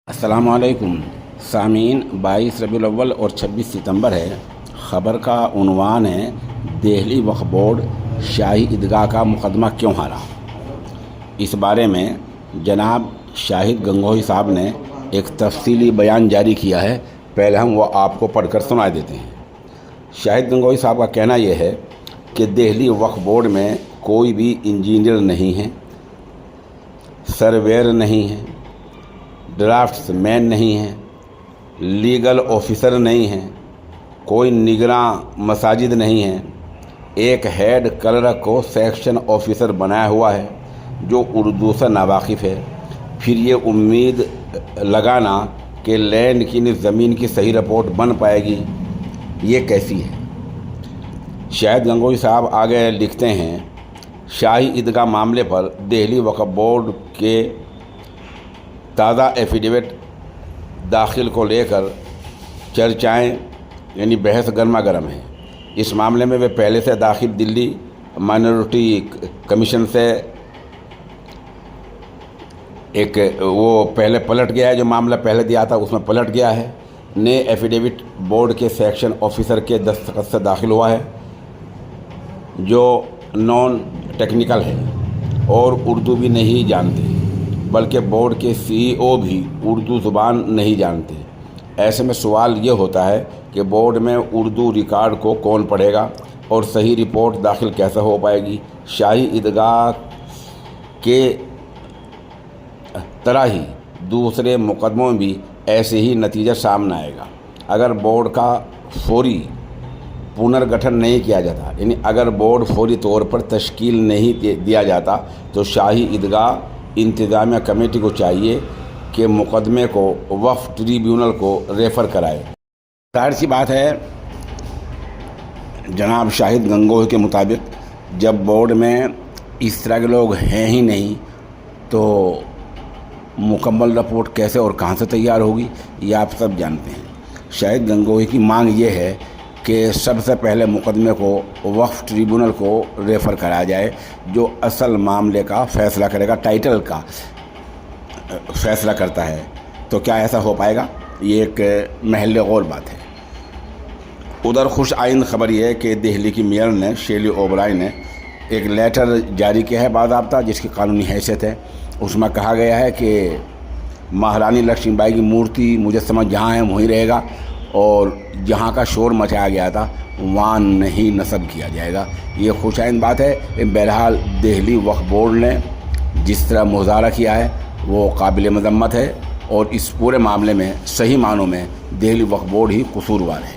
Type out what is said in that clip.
अस्सलाम वालेकुम सामीन। 22 रबीउल अव्वल और 26 सितंबर है। ख़बर का उन्वान है दिल्ली वक्फ बोर्ड शाही ईदगाह का मुकदमा क्यों हारा। इस बारे में जनाब शाहिद गंगोही साहब ने एक तफसीली बयान जारी किया है। पहले हम वो आपको पढ़कर सुना देते हैं। शाहिद गंगोही साहब का कहना यह है कि दिल्ली वक्फ बोर्ड में कोई भी इंजीनियर नहीं है, सर्वेयर नहीं है, ड्राफ्ट्समैन नहीं है, लीगल ऑफिसर नहीं है, कोई निगरां मसाजिद नहीं है। एक हेड क्लर्क को सेक्शन ऑफिसर बनाया हुआ है जो उर्दू से नावाकिफ़ है। फिर ये उम्मीद लगाना कि लैंड की ज़मीन की सही रिपोर्ट बन पाएगी, ये कैसी है। शाहिद गंगोही साहब आगे लिखते हैं, शाही ईदगाह मामले पर दिल्ली वक्फ बोर्ड के ताज़ा एफिडेविट दाखिल को लेकर चर्चाएं यानी बहस गर्मा गर्म है। इस मामले में वे पहले से दाखिल दिल्ली माइनॉरिटी कमीशन से एक वो पहले पलट गया है, जो मामला पहले दिया था उसमें पलट गया है। नए एफिडेविट बोर्ड के सेक्शन ऑफिसर के दस्तखत से दाखिल हुआ है जो नॉन टेक्निकल है और उर्दू भी नहीं जानते, बल्कि बोर्ड के CEO भी उर्दू ज़ुबान नहीं जानते। ऐसे में सवाल ये होता है कि बोर्ड में उर्दू रिकॉर्ड को कौन पढ़ेगा और सही रिपोर्ट दाखिल कैसे हो पाएगी। शाही ईदगाह के तरह ही दूसरे मुकदमों में भी ऐसे ही नतीजा सामने आएगा। अगर बोर्ड का फौरी पुनर्गठन नहीं किया जाता, यानी अगर बोर्ड फौरी तौर पर तश्कील नहीं दिया जाता, तो शाही ईदगाह इंतज़ामिया कमेटी को चाहिए कि मुकदमे को वक्फ ट्रिब्यूनल को रेफ़र कराए। जाहिर सी बात है, जनाब शाहिद गंगोही के मुताबिक जब बोर्ड में इस तरह के लोग हैं ही नहीं, तो मुकम्मल रिपोर्ट कैसे और कहाँ से तैयार होगी, ये आप सब जानते हैं। शाहिद गंगोही की मांग ये है कि सबसे पहले मुकदमे को वक्फ ट्रिब्यूनल को रेफ़र कराया जाए, जो असल मामले का फ़ैसला करेगा, टाइटल का फ़ैसला करता है। तो क्या ऐसा हो पाएगा, ये एक महल गौर बात है। उधर खुश आइंद खबर ये है कि दिल्ली की मेयर ने शेली ओबराय ने एक लेटर जारी किया है बाज़ाब्ता, जिसकी कानूनी हैसियत है। उसमें कहा गया है कि महारानी लक्ष्मीबाई की मूर्ति मुजस्समा जहाँ है वहीं रहेगा और जहाँ का शोर मचाया गया था वहाँ नहीं नस्ब किया जाएगा। ये खुशाइंद बात है। बहरहाल दिल्ली वक्फ बोर्ड ने जिस तरह मुजाहरा किया है वो काबिल मज़म्मत है और इस पूरे मामले में सही मानों में दिल्ली वक्फ बोर्ड ही कसूरवार है।